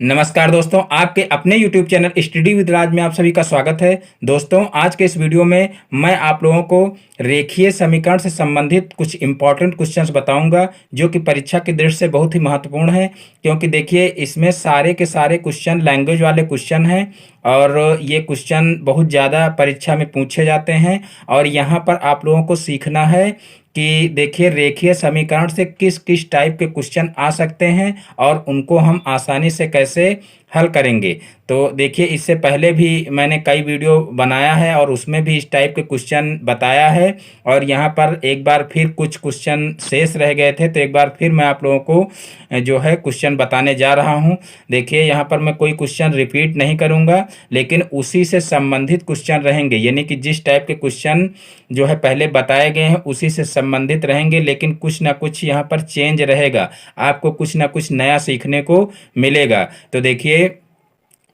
नमस्कार दोस्तों, आपके अपने YouTube चैनल स्टडी विद राज में आप सभी का स्वागत है। दोस्तों, आज के इस वीडियो में मैं आप लोगों को रेखीय समीकरण से संबंधित कुछ इंपॉर्टेंट क्वेश्चंस बताऊंगा जो कि परीक्षा की दृष्टि से बहुत ही महत्वपूर्ण है। क्योंकि देखिए, इसमें सारे के सारे क्वेश्चन लैंग्वेज वाले क्वेश्चन हैं और ये क्वेश्चन बहुत ज़्यादा परीक्षा में पूछे जाते हैं। और यहाँ पर आप लोगों को सीखना है कि देखिए, रेखीय समीकरण से किस किस टाइप के क्वेश्चन आ सकते हैं और उनको हम आसानी से कैसे हल करेंगे। तो देखिए, इससे पहले भी मैंने कई वीडियो बनाया है और उसमें भी इस टाइप के क्वेश्चन बताया है। और यहाँ पर एक बार फिर कुछ क्वेश्चन शेष रह गए थे, तो एक बार फिर मैं आप लोगों को जो है क्वेश्चन बताने जा रहा हूँ। देखिए, यहाँ पर मैं कोई क्वेश्चन रिपीट नहीं करूँगा, लेकिन उसी से संबंधित क्वेश्चन रहेंगे। यानी कि जिस टाइप के क्वेश्चन जो है पहले बताए गए हैं उसी से संबंधित रहेंगे, लेकिन कुछ ना कुछ यहाँ पर चेंज रहेगा। आपको कुछ ना कुछ नया सीखने को मिलेगा। तो देखिए,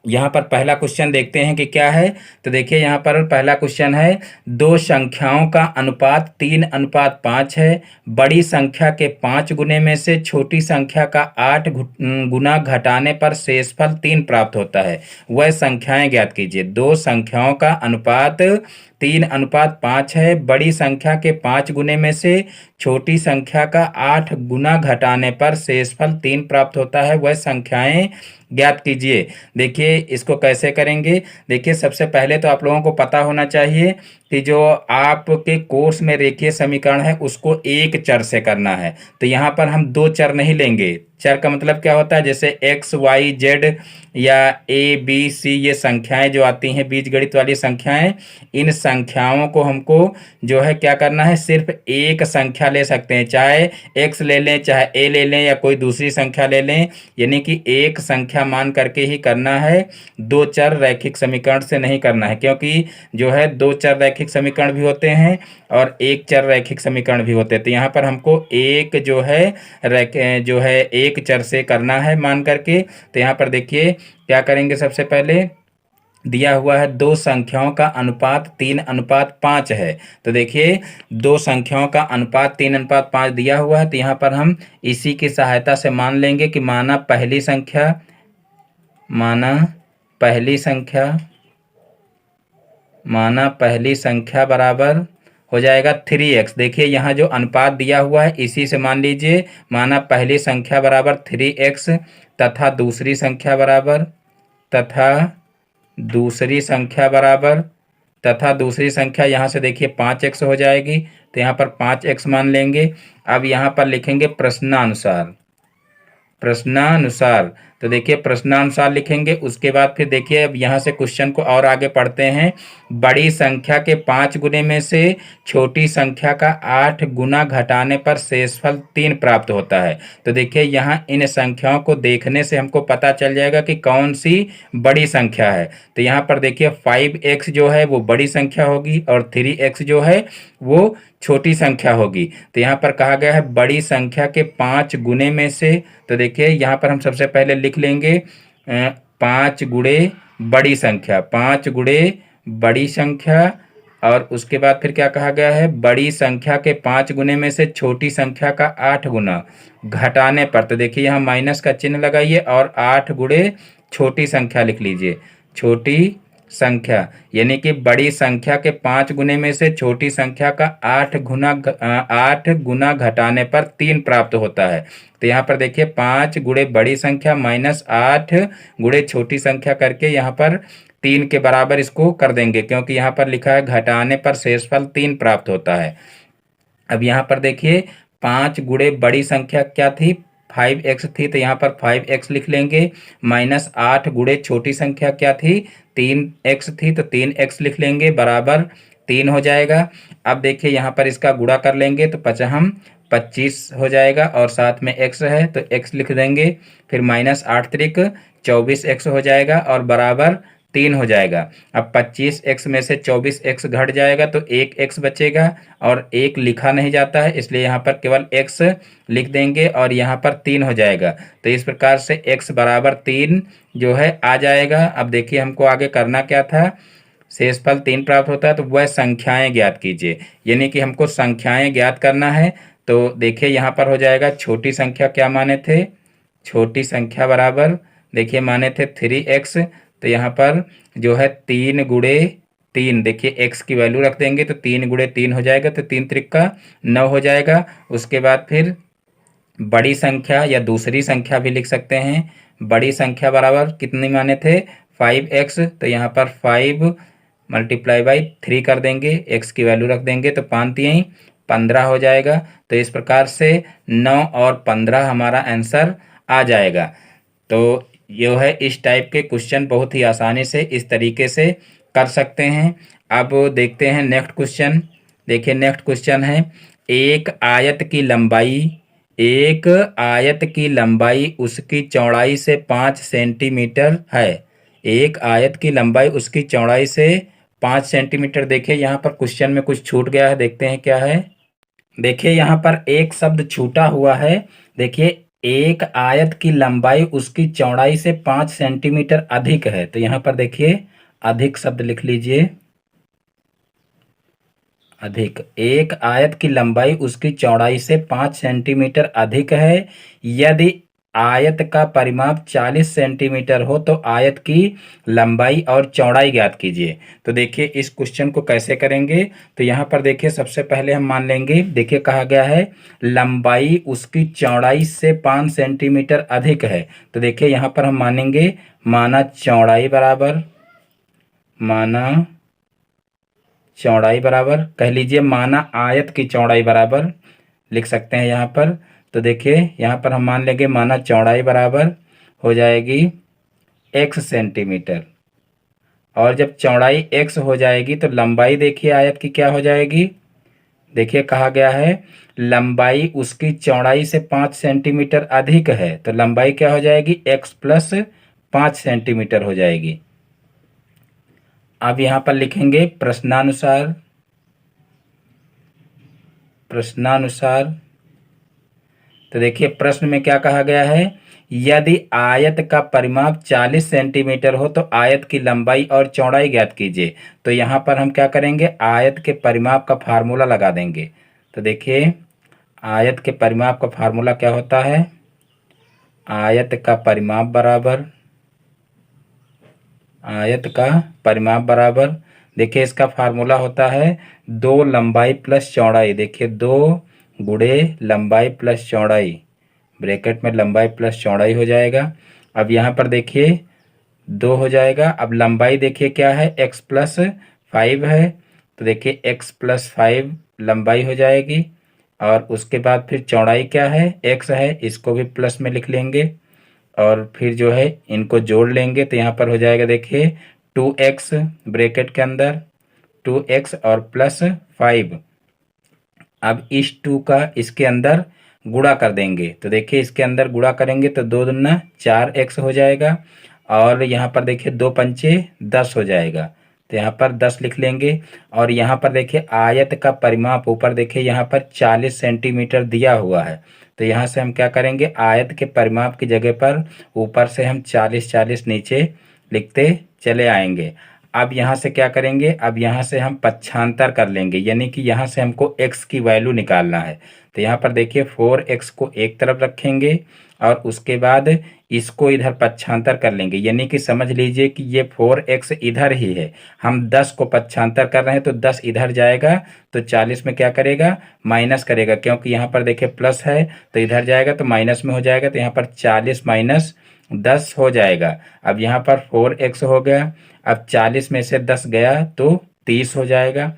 यहाँ पर पहला क्वेश्चन देखते हैं कि क्या है। तो देखिए, यहाँ पर पहला क्वेश्चन है, दो संख्याओं का अनुपात 3:5 है। बड़ी संख्या के 5 गुने में से छोटी संख्या का 8 गुना घटाने पर शेषफल 3 प्राप्त होता है। वह संख्याएं ज्ञात कीजिए। दो संख्याओं का अनुपात 3:5 है। बड़ी संख्या के 5 गुने में से छोटी संख्या का 8 गुना घटाने पर शेषफल 3 प्राप्त होता है। वह संख्याएं ज्ञात कीजिए। देखिए, इसको कैसे करेंगे। देखिए, सबसे पहले तो आप लोगों को पता होना चाहिए कि जो आपके कोर्स में रेखीय समीकरण है उसको एक चर से करना है। तो यहाँ पर हम दो चर नहीं लेंगे। चर का मतलब क्या होता है, जैसे एक्स वाई जेड या ए बी सी, ये संख्याएं जो आती हैं बीजगणित वाली संख्याएं, इन संख्याओं को हमको जो है क्या करना है, सिर्फ एक संख्या ले सकते हैं। चाहे एक्स ले लें, चाहे ए ले लें, या कोई दूसरी संख्या ले लें। यानी कि एक संख्या मान करके ही करना है, दो चर रैखिक समीकरण से नहीं करना है। क्योंकि जो है दो चर रैखिक समीकरण भी होते हैं और एक चर रैखिक समीकरण भी होते हैं। तो यहाँ पर हमको एक जो है एक चर से करना है मान करके। तो यहाँ पर देखिए क्या करेंगे। सबसे पहले दिया हुआ है दो संख्याओं का अनुपात 3:5 है। तो देखिए, दो संख्याओं का अनुपात 3:5 दिया हुआ है। तो यहाँ पर हम इसी की सहायता से मान लेंगे कि माना पहली संख्या बराबर हो जाएगा 3x। देखिए, यहाँ जो अनुपात दिया हुआ है इसी से मान लीजिए, माना पहली संख्या बराबर 3x तथा दूसरी संख्या बराबर दूसरी संख्या यहाँ से देखिए 5x हो जाएगी। तो यहाँ पर 5x मान लेंगे। अब यहाँ पर लिखेंगे प्रश्नानुसार। तो देखिए, प्रश्नानुसार लिखेंगे। उसके बाद फिर देखिए, अब यहाँ से क्वेश्चन को और आगे पढ़ते हैं। बड़ी संख्या के 5 गुने में से छोटी संख्या का 8 गुना घटाने पर शेषफल 3 प्राप्त होता है। तो देखिए, यहाँ इन संख्याओं को देखने से हमको पता चल जाएगा कि कौन सी बड़ी संख्या है। तो यहाँ पर देखिए, 5x जो है वो बड़ी संख्या होगी और 3x जो है वो छोटी संख्या होगी। तो यहाँ पर कहा गया है बड़ी संख्या के 5 गुने में से। तो देखिए, यहाँ पर हम सबसे पहले लिख लेंगे 5 गुणे बड़ी संख्या। और उसके बाद फिर क्या कहा गया है, बड़ी संख्या के 5 गुने में से छोटी संख्या का 8 गुना घटाने पर। तो देखिए, यहाँ माइनस का चिन्ह लगाइए और 8 गुणे छोटी संख्या लिख लीजिए। छोटी संख्या यानी कि बड़ी संख्या के 5 गुने में से छोटी संख्या का 8 गुना घटाने पर 3 प्राप्त होता है। तो यहाँ पर देखिए, 5 गुणे बड़ी संख्या माइनस 8 गुणे छोटी संख्या करके यहाँ पर 3 के बराबर इसको कर देंगे, क्योंकि यहाँ पर लिखा है घटाने पर शेषफल 3 प्राप्त होता है। अब यहाँ पर देखिए, 5 गुणे बड़ी संख्या क्या थी, 5x थी। तो यहाँ पर 5x लिख लेंगे। माइनस 8 गुणे छोटी संख्या क्या थी, 3x थी। तो 3x लिख लेंगे, बराबर 3 हो जाएगा। अब देखिए, यहाँ पर इसका गुणा कर लेंगे तो 25 हो जाएगा और साथ में x है तो x लिख देंगे। फिर माइनस 8 त्रिक 24x हो जाएगा और बराबर 3 हो जाएगा। अब 25x में से 24x घट जाएगा तो 1x बचेगा और 1 लिखा नहीं जाता है, इसलिए यहाँ पर केवल x लिख देंगे और यहाँ पर 3 हो जाएगा। तो इस प्रकार से x बराबर 3 जो है आ जाएगा। अब देखिए, हमको आगे करना क्या था, शेषफल 3 प्राप्त होता है तो वह संख्याएं ज्ञात कीजिए। यानी कि हमको संख्याएं ज्ञात करना है। तो देखिए, यहाँ पर हो जाएगा छोटी संख्या क्या माने थे, छोटी संख्या बराबर देखिए माने थे 3x, तो यहाँ पर जो है 3 × 3, देखिए x की वैल्यू रख देंगे तो 3 × 3 हो जाएगा, तो 3 × 3 = 9 हो जाएगा। उसके बाद फिर बड़ी संख्या या दूसरी संख्या भी लिख सकते हैं। बड़ी संख्या बराबर कितनी माने थे 5x, तो यहाँ पर 5 × 3 कर देंगे, x की वैल्यू रख देंगे तो 5×3 = 15 हो जाएगा। तो इस प्रकार से 9 और 15 हमारा आंसर आ जाएगा। तो जो है इस टाइप के क्वेश्चन बहुत ही आसानी से इस तरीके से कर सकते हैं। अब देखते हैं नेक्स्ट क्वेश्चन। देखिए नेक्स्ट क्वेश्चन है, एक आयत की लंबाई उसकी चौड़ाई से 5 सेंटीमीटर है। एक आयत की लंबाई उसकी चौड़ाई से 5 सेंटीमीटर। देखिए यहाँ पर क्वेश्चन में कुछ छूट गया है, देखते हैं क्या है। देखिए यहाँ पर एक शब्द छूटा हुआ है। देखिए एक आयत की लंबाई उसकी चौड़ाई से 5 सेंटीमीटर अधिक है, तो यहाँ पर देखिए अधिक शब्द लिख लीजिए। अधिक, एक आयत की लंबाई उसकी चौड़ाई से 5 सेंटीमीटर अधिक है। यदि आयत का परिमाप 40 सेंटीमीटर हो तो आयत की लंबाई और चौड़ाई ज्ञात कीजिए। तो देखिए इस क्वेश्चन को कैसे करेंगे। तो यहाँ पर देखिए सबसे पहले हम मान लेंगे, देखिए कहा गया है लंबाई उसकी चौड़ाई से 5 सेंटीमीटर अधिक है। तो देखिए यहाँ पर हम मानेंगे, माना चौड़ाई बराबर कह लीजिए, माना आयत की चौड़ाई बराबर लिख सकते हैं यहाँ पर। तो देखिए यहाँ पर हम मान लेंगे माना चौड़ाई बराबर हो जाएगी x सेंटीमीटर, और जब चौड़ाई x हो जाएगी तो लंबाई देखिए आयत की क्या हो जाएगी। देखिए कहा गया है लंबाई उसकी चौड़ाई से 5 सेंटीमीटर अधिक है, तो लंबाई क्या हो जाएगी x + 5 सेंटीमीटर हो जाएगी। अब यहाँ पर लिखेंगे प्रश्नानुसार। तो देखिए प्रश्न में क्या कहा गया है, यदि आयत का परिमाप 40 सेंटीमीटर हो तो आयत की लंबाई और चौड़ाई ज्ञात कीजिए। तो यहाँ पर हम क्या करेंगे, आयत के परिमाप का फार्मूला लगा देंगे। तो देखिए आयत के परिमाप का फार्मूला क्या होता है, आयत का परिमाप बराबर देखिए इसका फार्मूला होता है 2 लंबाई प्लस चौड़ाई। देखिए 2 × लंबाई प्लस चौड़ाई, ब्रैकेट में लंबाई प्लस चौड़ाई हो जाएगा। अब यहाँ पर देखिए 2 हो जाएगा। अब लंबाई देखिए क्या है, x + 5 है, तो देखिए x + 5 लंबाई हो जाएगी। और उसके बाद फिर चौड़ाई क्या है, x है, इसको भी प्लस में लिख लेंगे और फिर जो है इनको जोड़ लेंगे। तो यहाँ पर हो जाएगा देखिए 2x ब्रैकेट के अंदर 2x और +5। अब इस 2 का इसके अंदर गुणा कर देंगे। तो देखिए इसके अंदर गुणा करेंगे तो 2 दूना 4x हो जाएगा, और यहाँ पर देखिए 2 पंचे 10 हो जाएगा, तो यहाँ पर 10 लिख लेंगे। और यहाँ पर देखिए आयत का परिमाप ऊपर देखिए यहाँ पर 40 सेंटीमीटर दिया हुआ है, तो यहाँ से हम क्या करेंगे, आयत के परिमाप की जगह पर ऊपर से हम 40 नीचे लिखते चले आएंगे। अब यहाँ से क्या करेंगे, अब यहाँ से हम पक्षांतर कर लेंगे, यानी कि यहाँ से हमको x की वैल्यू निकालना है। तो यहाँ पर देखिए 4x को एक तरफ रखेंगे और उसके बाद इसको इधर पक्षांतर कर लेंगे, यानी कि समझ लीजिए कि ये 4x इधर ही है। हम 10 को पक्षांतर कर रहे हैं तो 10 इधर जाएगा, तो 40 में क्या करेगा, माइनस करेगा, क्योंकि यहाँ पर देखिए प्लस है तो इधर जाएगा तो माइनस में हो जाएगा। तो यहाँ पर 40 - 10 हो जाएगा। अब यहाँ पर 4x हो गया। अब 40 में से 10 गया तो 30 हो जाएगा।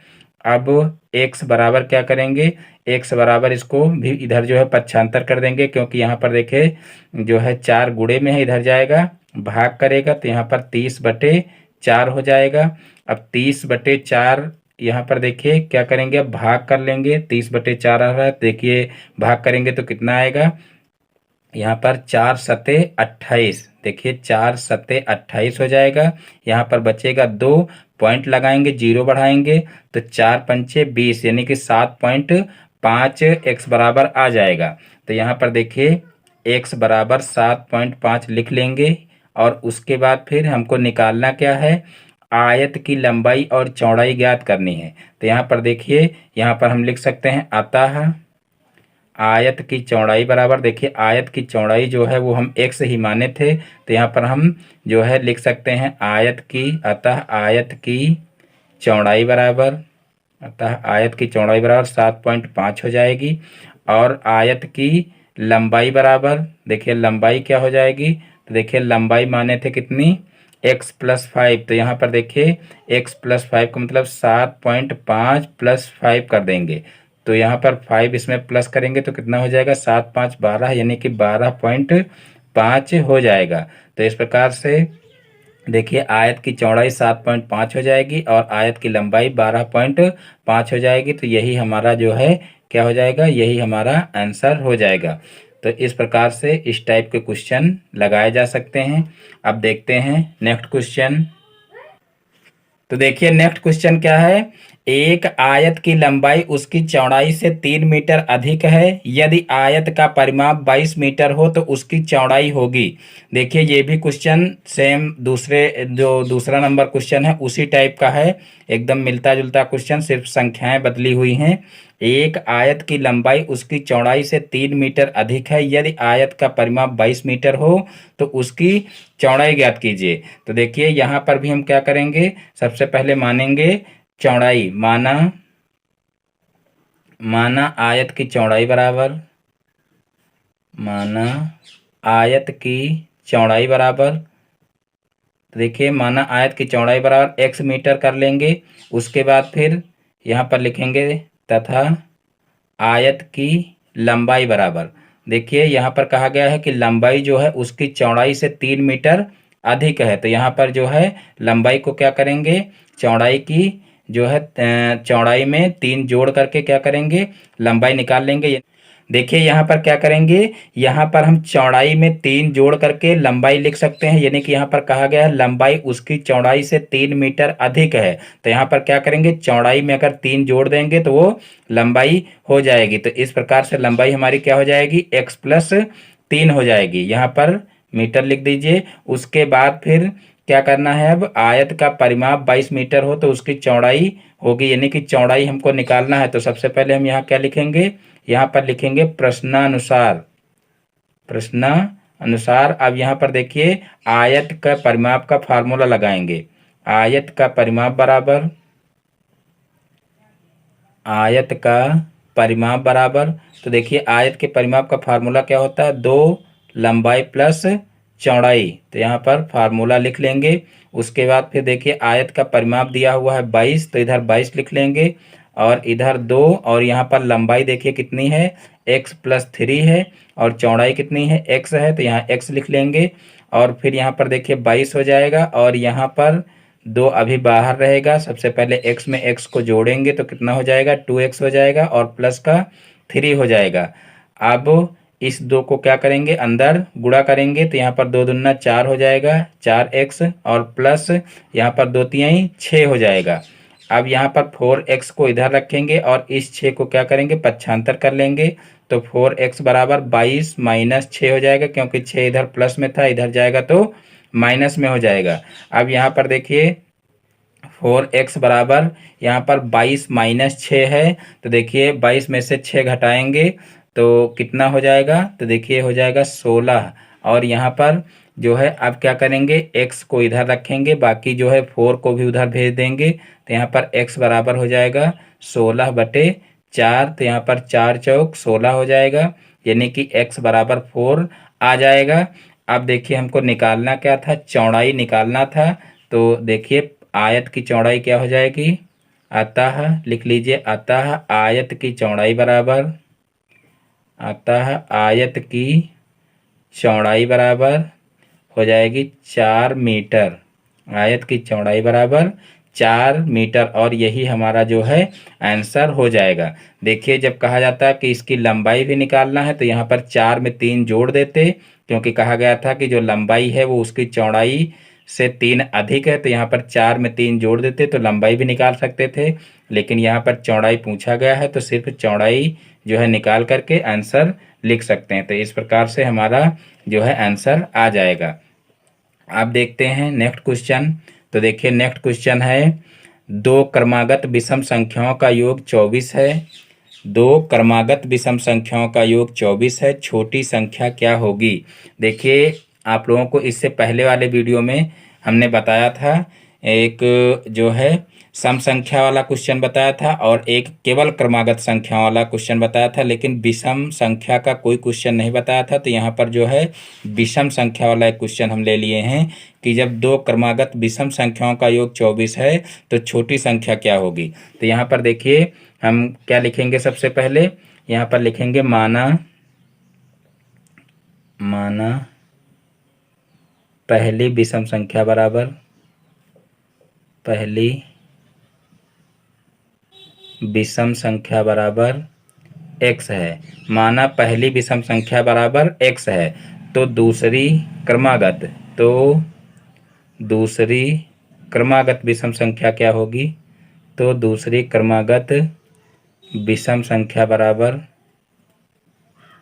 अब x बराबर क्या करेंगे, x बराबर इसको भी इधर जो है पक्षांतर कर देंगे, क्योंकि यहाँ पर देखे जो है 4 गुणे में है, इधर जाएगा भाग करेगा, तो यहाँ पर 30/4 हो जाएगा। अब 30/4 यहाँ पर देखिए क्या करेंगे, अब भाग कर लेंगे। 30/4 आ रहा है, देखिए भाग करेंगे तो कितना आएगा, यहाँ पर 4 × 7 = 28। देखिए 4 × 7 = 28 हो जाएगा। यहाँ पर बचेगा 2, पॉइंट लगाएंगे, 0 बढ़ाएंगे तो 4 पंचे 20, यानी कि 7.5 x बराबर आ जाएगा। तो यहाँ पर देखिए x बराबर 7.5 लिख लेंगे। और उसके बाद फिर हमको निकालना क्या है, आयत की लंबाई और चौड़ाई ज्ञात करनी है। तो यहाँ पर देखिए यहाँ पर हम लिख सकते हैं आयत की चौड़ाई बराबर, देखिए आयत की चौड़ाई जो है वो हम x ही माने थे, तो यहाँ पर हम जो है लिख सकते हैं आयत की, अतः आयत की चौड़ाई बराबर, अतः आयत की चौड़ाई बराबर 7.5 हो जाएगी। और आयत की लंबाई बराबर, देखिए लंबाई क्या हो जाएगी, तो देखिए लंबाई माने थे कितनी, x+5, तो यहाँ पर देखिए x+5 का मतलब 7.5 + 5 कर देंगे, तो यहाँ पर 5 इसमें प्लस करेंगे तो कितना हो जाएगा, 7 5 12, यानी कि 12.5 हो जाएगा। तो इस प्रकार से देखिए आयत की चौड़ाई 7.5 हो जाएगी और आयत की लंबाई 12.5 हो जाएगी, तो यही हमारा जो है क्या हो जाएगा, यही हमारा आंसर हो जाएगा। तो इस प्रकार से इस टाइप के क्वेश्चन लगाए जा सकते हैं। अब देखते हैं नेक्स्ट क्वेश्चन। तो देखिए नेक्स्ट क्वेश्चन क्या है, एक आयत की लंबाई उसकी चौड़ाई से 3 मीटर अधिक है, यदि आयत का परिमाप 22 मीटर हो तो उसकी चौड़ाई होगी। देखिए ये भी क्वेश्चन सेम दूसरे जो दूसरा नंबर क्वेश्चन है उसी टाइप का है, एकदम मिलता जुलता क्वेश्चन, सिर्फ संख्याएं बदली हुई हैं। एक आयत की लंबाई उसकी चौड़ाई से 3 मीटर अधिक है, यदि आयत का परिमाप 22 मीटर हो तो उसकी चौड़ाई ज्ञात कीजिए। तो देखिए यहाँ पर भी हम क्या करेंगे, सबसे पहले मानेंगे चौड़ाई, माना आयत की चौड़ाई बराबर, माना आयत की चौड़ाई बराबर, तो देखिए माना आयत की चौड़ाई बराबर x मीटर कर लेंगे। उसके बाद फिर यहाँ पर लिखेंगे तथा आयत की लंबाई बराबर, देखिए यहाँ पर कहा गया है कि लंबाई जो है उसकी चौड़ाई से 3 मीटर अधिक है, तो यहाँ पर जो है लंबाई को क्या करेंगे, चौड़ाई की जो है चौड़ाई में 3 जोड़ करके क्या करेंगे, लंबाई निकाल लेंगे। देखिए यहाँ पर क्या करेंगे, यहाँ पर हम चौड़ाई में 3 जोड़ करके लंबाई लिख सकते हैं, यानी कि यहाँ पर कहा गया है लंबाई उसकी चौड़ाई से 3 मीटर अधिक है, तो यहाँ पर क्या करेंगे, चौड़ाई में अगर 3 जोड़ देंगे तो वो लंबाई हो जाएगी। तो इस प्रकार से लंबाई हमारी क्या हो जाएगी, x+3 हो जाएगी, यहाँ पर मीटर लिख दीजिए। उसके बाद फिर क्या करना है, अब आयत का परिमाप 22 मीटर हो तो उसकी चौड़ाई होगी, यानी कि चौड़ाई हमको निकालना है। तो सबसे पहले हम यहाँ क्या लिखेंगे, यहाँ पर लिखेंगे प्रश्नानुसार, प्रश्नानुसार। अब यहाँ पर देखिए आयत का परिमाप का फार्मूला लगाएंगे, आयत का परिमाप बराबर, आयत का परिमाप बराबर, तो देखिए आयत के परिमाप का फार्मूला क्या होता है, 2 लंबाई प्लस चौड़ाई, तो यहाँ पर फार्मूला लिख लेंगे। उसके बाद फिर देखिए आयत का परिमाप दिया हुआ है 22, तो इधर 22 लिख लेंगे और इधर 2, और यहाँ पर लंबाई देखिए कितनी है, x+3 है और चौड़ाई कितनी है, x है, तो यहाँ x लिख लेंगे। और फिर यहाँ पर देखिए 22 हो जाएगा और यहाँ पर 2 अभी बाहर रहेगा, सबसे पहले x में x को जोड़ेंगे तो कितना हो जाएगा, 2x हो जाएगा और प्लस का 3 हो जाएगा। अब इस 2 को क्या करेंगे, अंदर गुणा करेंगे, तो यहाँ पर 2 दूना 4 हो जाएगा, 4x और प्लस यहाँ पर 2 तिहाई 6 हो जाएगा। अब यहाँ पर 4x को इधर रखेंगे और इस 6 को क्या करेंगे, पक्षांतर कर लेंगे, तो 4x बराबर 22 - 6 हो जाएगा, क्योंकि 6 इधर प्लस में था, इधर जाएगा तो माइनस में हो जाएगा। अब यहाँ पर देखिए 4x बराबर यहाँ पर 22 - 6 है, तो देखिए 22 में से 6 घटाएंगे तो कितना हो जाएगा, तो देखिए हो जाएगा 16। और यहाँ पर जो है अब क्या करेंगे, x को इधर रखेंगे, बाकी जो है 4 को भी उधर भेज देंगे, तो यहाँ पर x बराबर हो जाएगा 16/4, तो यहाँ पर 4 चौक 16 हो जाएगा, यानी कि x बराबर 4 आ जाएगा। अब देखिए हमको निकालना क्या था, चौड़ाई निकालना था, तो देखिए आयत की चौड़ाई क्या हो जाएगी, अतः लिख लीजिए, अतः आयत की चौड़ाई बराबर, अतः आयत की चौड़ाई बराबर हो जाएगी 4 मीटर, आयत की चौड़ाई बराबर 4 मीटर, और यही हमारा जो है आंसर हो जाएगा। देखिए जब कहा जाता है कि इसकी लंबाई भी निकालना है तो यहाँ पर 4 में 3 जोड़ देते, क्योंकि कहा गया था कि जो लंबाई है वो उसकी चौड़ाई से 3 अधिक है, तो यहाँ पर 4 में 3 जोड़ देते तो लंबाई भी निकाल सकते थे, लेकिन यहाँ पर चौड़ाई पूछा गया है तो सिर्फ चौड़ाई जो है निकाल करके आंसर लिख सकते हैं। तो इस प्रकार से हमारा जो है आंसर आ जाएगा। अब देखते हैं नेक्स्ट क्वेश्चन। तो देखिए नेक्स्ट क्वेश्चन है, 2 क्रमागत विषम संख्याओं का योग 24 है, दो क्रमागत विषम संख्याओं का योग 24 है, छोटी संख्या क्या होगी। देखिए आप लोगों को इससे पहले वाले वीडियो में हमने बताया था, एक जो है सम संख्या वाला क्वेश्चन बताया था और एक केवल क्रमागत संख्या वाला क्वेश्चन बताया था, लेकिन विषम संख्या का कोई क्वेश्चन नहीं बताया था। तो यहाँ पर जो है विषम संख्या वाला एक क्वेश्चन हम ले लिए हैं कि जब दो क्रमागत विषम संख्याओं का योग 24 है तो छोटी संख्या क्या होगी। तो यहाँ पर देखिए हम क्या लिखेंगे, सबसे पहले यहाँ पर लिखेंगे माना पहली विषम संख्या बराबर पहली विषम संख्या बराबर x है। माना पहली विषम संख्या बराबर x है तो दूसरी क्रमागत विषम संख्या क्या होगी। तो दूसरी क्रमागत विषम संख्या बराबर,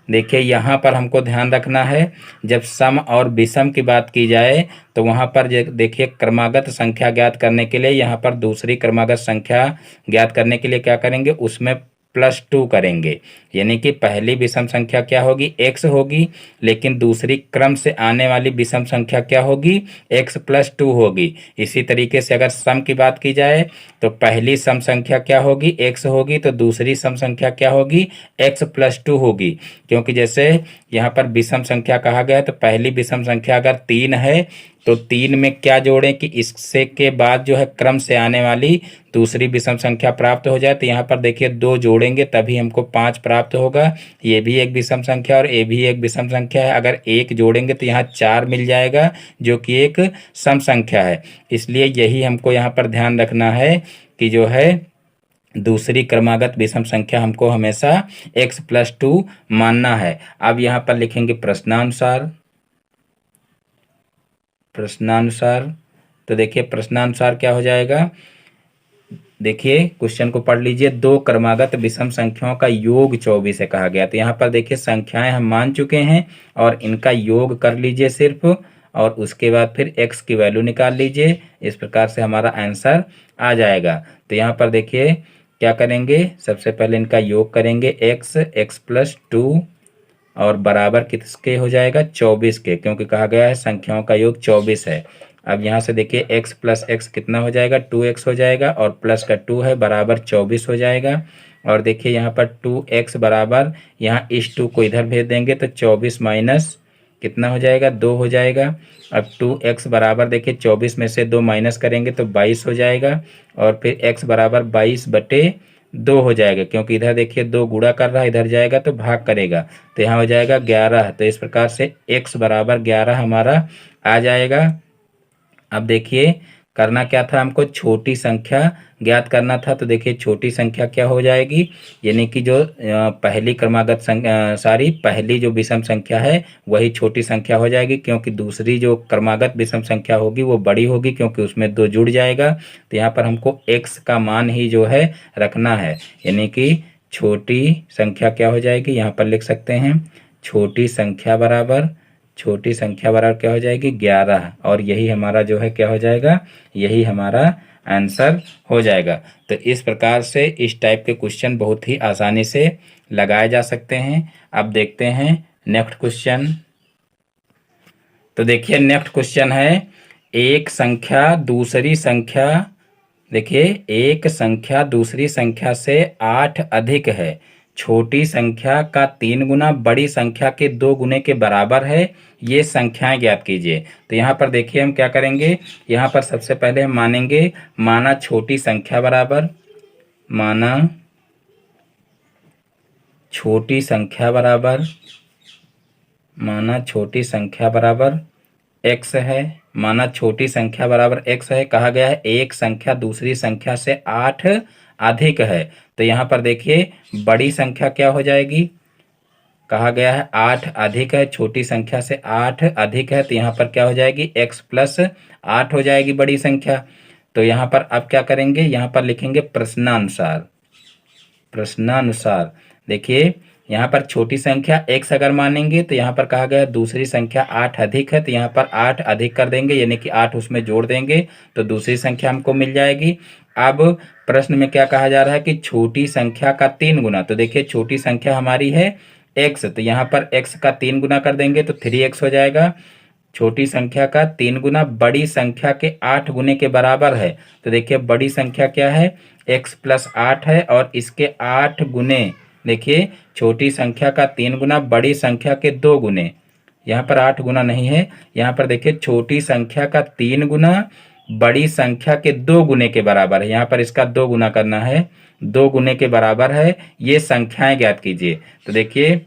देखिए यहाँ पर हमको ध्यान रखना है, जब सम और विषम की बात की जाए तो वहाँ पर देखिए क्रमागत संख्या ज्ञात करने के लिए यहाँ पर दूसरी क्रमागत संख्या ज्ञात करने के लिए क्या करेंगे, उसमें +2 करेंगे। यानी कि पहली विषम संख्या क्या होगी, x होगी, लेकिन दूसरी क्रम से आने वाली विषम संख्या क्या होगी, x + 2 होगी। इसी तरीके से अगर सम की बात की जाए तो पहली सम संख्या क्या होगी, x होगी, तो दूसरी सम संख्या क्या होगी, x + 2 होगी। क्योंकि जैसे यहाँ पर विषम संख्या कहा गया है तो पहली विषम संख्या अगर 3 है तो 3 में क्या जोड़ें कि इससे के बाद जो है क्रम से आने वाली दूसरी विषम संख्या प्राप्त हो जाए। तो यहाँ पर देखिए 2 जोड़ेंगे तभी हमको 5 प्राप्त होगा। ये भी एक विषम संख्या और ये भी एक विषम संख्या है। अगर 1 जोड़ेंगे तो यहाँ 4 मिल जाएगा जो कि एक सम संख्या है। इसलिए यही हमको यहाँ पर ध्यान रखना है कि जो है दूसरी क्रमागत विषम संख्या हमको हमेशा x + 2 मानना है। अब यहाँ पर लिखेंगे प्रश्नानुसार। तो देखिए प्रश्नानुसार क्या हो जाएगा, देखिए क्वेश्चन को पढ़ लीजिए। दो क्रमागत विषम संख्याओं का योग 24 है कहा गया। तो यहाँ पर देखिए संख्याएं हम मान चुके हैं और इनका योग कर लीजिए सिर्फ, और उसके बाद फिर x की वैल्यू निकाल लीजिए। इस प्रकार से हमारा आंसर आ जाएगा। तो यहाँ पर देखिए क्या करेंगे, सबसे पहले इनका योग करेंगे x + 2 और बराबर किसके हो जाएगा, 24 के, क्योंकि कहा गया है संख्याओं का योग 24 है। अब यहाँ से देखिए x + x कितना हो जाएगा, 2x हो जाएगा, और प्लस का 2 है बराबर 24 हो जाएगा। और देखिए यहाँ पर 2x बराबर, यहाँ इस 2 को इधर भेज देंगे तो 24 माइनस कितना हो जाएगा, 2 हो जाएगा। अब 2x बराबर देखिए 24 में से 2 माइनस करेंगे तो 22 हो जाएगा, और फिर x बराबर 22/2 हो जाएगा, क्योंकि इधर देखिए 2 गुणा कर रहा है, इधर जाएगा तो भाग करेगा, तो यहाँ हो जाएगा 11। तो इस प्रकार से x बराबर 11 हमारा आ जाएगा। अब देखिए करना क्या था, हमको छोटी संख्या ज्ञात करना था। तो देखिए छोटी संख्या क्या हो जाएगी, यानी कि जो पहली क्रमागत पहली जो विषम संख्या है वही छोटी संख्या हो जाएगी, क्योंकि दूसरी जो क्रमागत विषम संख्या होगी वो बड़ी होगी, क्योंकि उसमें 2 जुड़ जाएगा। तो यहाँ पर हमको x का मान ही जो है रखना है, यानी कि छोटी संख्या क्या हो जाएगी, यहाँ पर लिख सकते हैं छोटी संख्या बराबर क्या हो जाएगी, 11। और यही हमारा जो है क्या हो जाएगा, यही हमारा आंसर हो जाएगा। तो इस प्रकार से इस टाइप के क्वेश्चन बहुत ही आसानी से लगाए जा सकते हैं। अब देखते हैं नेक्स्ट क्वेश्चन। तो देखिए नेक्स्ट क्वेश्चन है, एक संख्या दूसरी संख्या से 8 अधिक है, छोटी संख्या का 3 गुना बड़ी संख्या के 2 गुने के बराबर है, ये संख्याएं ज्ञात कीजिए। तो यहाँ पर देखिए हम क्या करेंगे, यहाँ पर सबसे पहले हम मानेंगे माना छोटी संख्या बराबर x है। माना छोटी संख्या बराबर x है, कहा गया है एक संख्या दूसरी संख्या से 8 अधिक है। तो यहाँ पर देखिए बड़ी संख्या क्या हो जाएगी, कहा गया है 8 अधिक है, छोटी संख्या से 8 अधिक है, तो यहाँ पर क्या हो जाएगी, x + 8 हो जाएगी बड़ी संख्या। तो यहाँ पर अब क्या करेंगे, यहाँ पर लिखेंगे प्रश्नानुसार। देखिए यहाँ पर छोटी संख्या x अगर मानेंगे तो यहाँ पर कहा गया दूसरी संख्या 8 अधिक है, तो यहाँ पर 8 अधिक कर देंगे, यानी कि 8 उसमें जोड़ देंगे तो दूसरी संख्या हमको मिल जाएगी। अब प्रश्न में क्या कहा जा रहा है कि छोटी संख्या का 3 गुना, तो देखिए छोटी संख्या हमारी है x, तो यहाँ पर x का 3 गुना कर देंगे तो 3x हो जाएगा। छोटी संख्या का 3 गुना बड़ी संख्या के 8 गुने के बराबर है, तो देखिए बड़ी संख्या क्या है x प्लस 8 है और इसके 8 गुने, देखिए छोटी संख्या का 3 गुना बड़ी संख्या के 2 गुने, यहाँ पर 8 गुना नहीं है, यहाँ पर देखिए छोटी संख्या का 3 गुना बड़ी संख्या के 2 गुने के बराबर है, यहाँ पर इसका 2 गुना करना है, 2 गुने के बराबर है, ये संख्याएं ज्ञात कीजिए। तो देखिए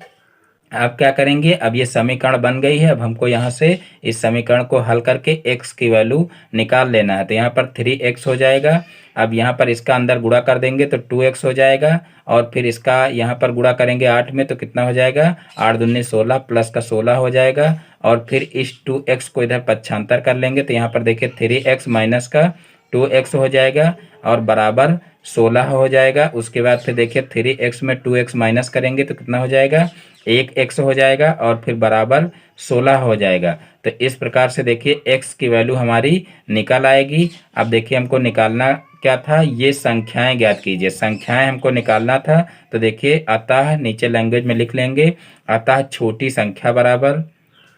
अब क्या करेंगे, अब ये समीकरण बन गई है, अब हमको यहाँ से इस समीकरण को हल करके x की वैल्यू निकाल लेना है। तो यहाँ पर 3x हो जाएगा, अब यहाँ पर इसका अंदर गुणा कर देंगे तो 2x हो जाएगा, और फिर इसका यहाँ पर गुणा करेंगे 8 में तो कितना हो जाएगा, 8 दूनी 16 प्लस का 16 हो जाएगा, और फिर इस 2x को इधर पक्षांतर कर लेंगे तो यहाँ पर देखिए 3x माइनस का 2x हो जाएगा और बराबर 16 हो जाएगा। उसके बाद फिर देखिए 3x में 2x माइनस करेंगे तो कितना हो जाएगा, 1x हो जाएगा और फिर बराबर 16 हो जाएगा। तो इस प्रकार से देखिए x की वैल्यू हमारी निकल आएगी। अब देखिए हमको निकालना क्या था, ये संख्याएं ज्ञात कीजिए, संख्याएं हमको निकालना था। तो देखिए अतः नीचे लैंग्वेज में लिख लेंगे, अतः छोटी संख्या बराबर,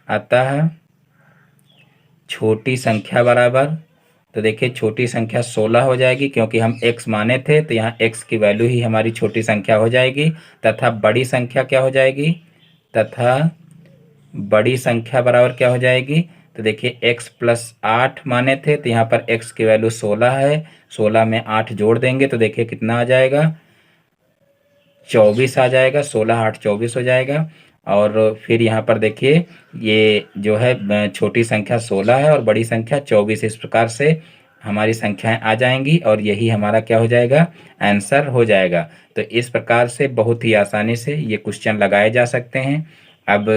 अतः छोटी संख्या बराबर, तो देखिए छोटी संख्या 16 हो जाएगी क्योंकि हम x माने थे, तो यहाँ x की वैल्यू ही हमारी छोटी संख्या हो जाएगी। तथा बड़ी संख्या क्या हो जाएगी, तथा बड़ी संख्या बराबर क्या हो जाएगी, तो देखिए x प्लस 8 माने थे तो यहाँ पर x की वैल्यू 16 है, 16 में 8 जोड़ देंगे तो देखिए कितना आ जाएगा, 24 आ जाएगा, 16 8 24 हो जाएगा। और फिर यहाँ पर देखिए ये जो है छोटी संख्या 16 है और बड़ी संख्या 24, इस प्रकार से हमारी संख्याएं आ जाएंगी और यही हमारा क्या हो जाएगा, आंसर हो जाएगा। तो इस प्रकार से बहुत ही आसानी से ये क्वेश्चन लगाए जा सकते हैं। अब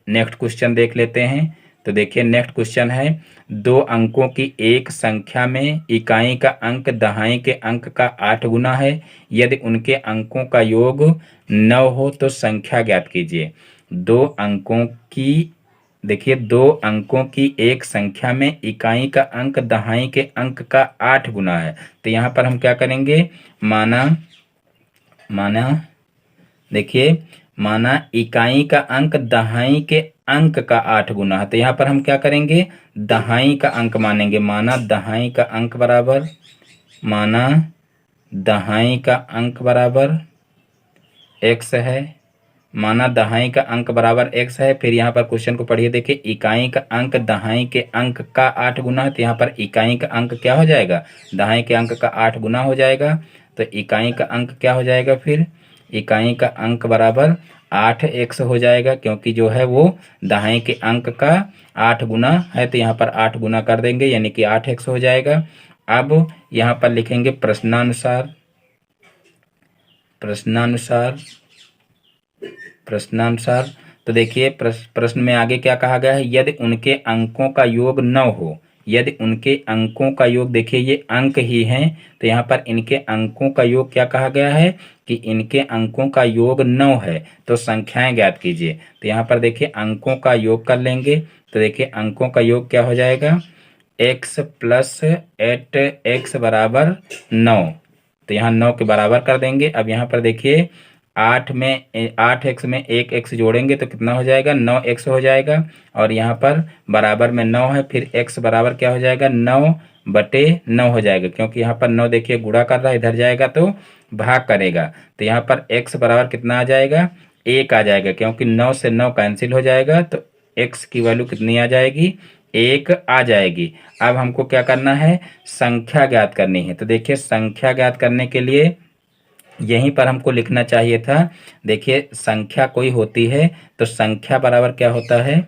नेक्स्ट क्वेश्चन देख लेते हैं। तो देखिए नेक्स्ट क्वेश्चन है, 2 अंकों की एक संख्या में इकाई का अंक दहाई के अंक का 8 गुना है, यदि उनके अंकों का योग 9 हो तो संख्या ज्ञात कीजिए। 2 अंकों की, देखिए 2 अंकों की एक संख्या में इकाई का अंक दहाई के अंक का 8 गुना है, तो यहाँ पर हम क्या करेंगे, देखिए माना इकाई का अंक दहाई के अंक का 8 गुना है, तो यहाँ पर हम क्या करेंगे, दहाई का अंक मानेंगे, माना दहाई का अंक बराबर, माना दहाई का अंक बराबर x है, माना दहाई का अंक बराबर x है। फिर यहाँ पर क्वेश्चन को पढ़िए, देखिए इकाई का अंक दहाई के अंक का 8 गुना है, तो यहाँ पर इकाई का अंक क्या हो जाएगा, दहाई के अंक का 8 गुना हो जाएगा, तो इकाई का अंक क्या हो जाएगा, फिर इकाई का अंक बराबर 8x हो जाएगा, क्योंकि जो है वो दहाई के अंक का 8 गुना है, तो यहाँ पर 8 गुना कर देंगे यानी कि 8x हो जाएगा। अब यहाँ पर लिखेंगे प्रश्नानुसार, प्रश्नानुसार। तो देखिए प्रश्न में आगे क्या कहा गया है, यदि उनके अंकों का योग 9 हो, यदि उनके अंकों का योग, देखिए ये अंक ही हैं, तो यहाँ पर इनके अंकों का योग क्या कहा गया है कि इनके अंकों का योग 9 है, तो संख्याएं ज्ञात कीजिए। तो यहाँ पर देखिए अंकों का योग कर लेंगे, तो देखिए अंकों का योग क्या हो जाएगा, x प्लस 8x बराबर 9, तो यहाँ 9 के बराबर कर देंगे। अब यहाँ पर देखिए 8x में 1x जोड़ेंगे तो कितना हो जाएगा, 9x हो जाएगा, और यहाँ पर बराबर में 9 है, फिर x बराबर क्या हो जाएगा, 9/9 हो जाएगा, क्योंकि यहाँ पर 9 देखिए गुणा कर रहा है, इधर जाएगा तो भाग करेगा, तो यहाँ पर x बराबर कितना आ जाएगा, 1 आ जाएगा, क्योंकि 9 से 9 कैंसिल हो जाएगा, तो x की वैल्यू कितनी आ जाएगी, 1 आ जाएगी। अब हमको क्या करना है, संख्या ज्ञात करनी है। तो देखिए संख्या ज्ञात करने के लिए यहीं पर हमको लिखना चाहिए था, देखिए संख्या कोई होती है तो संख्या बराबर क्या होता है,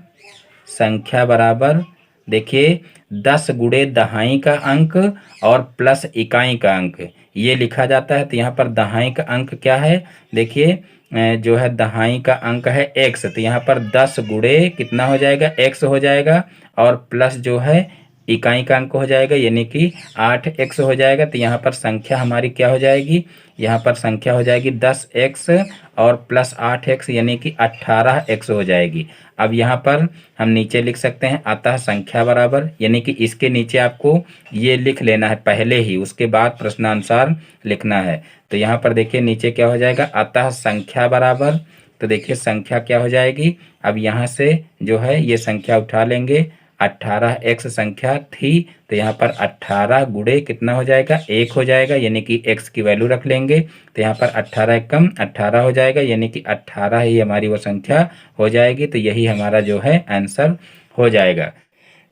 संख्या बराबर देखिए 10 गुणे दहाई का अंक और प्लस इकाई का अंक, ये लिखा जाता है। तो यहाँ पर दहाई का अंक क्या है, देखिए जो है दहाई का अंक है x, तो यहाँ पर 10 गुणे कितना हो जाएगा, x हो जाएगा, और प्लस जो है इकाई का अंक हो जाएगा यानी कि 8x हो जाएगा। तो यहाँ पर संख्या हमारी क्या हो जाएगी, यहाँ पर संख्या हो जाएगी 10x और प्लस 8x यानी कि 18x हो जाएगी। अब यहाँ पर हम नीचे लिख सकते हैं अतः संख्या बराबर, यानी कि इसके नीचे आपको ये लिख लेना है पहले ही, उसके बाद प्रश्नानुसार लिखना है। तो यहाँ पर देखिए नीचे क्या हो जाएगा, अतः संख्या बराबर। तो देखिए संख्या क्या हो जाएगी, अब यहाँ से जो है ये संख्या उठा लेंगे, 18x संख्या थी तो यहाँ पर 18 गुणे कितना हो जाएगा, 1 हो जाएगा, यानी कि x की वैल्यू रख लेंगे। तो यहाँ पर 18 कम 18 हो जाएगा, यानी कि 18 ही हमारी वो संख्या हो जाएगी। तो यही हमारा जो है आंसर हो जाएगा।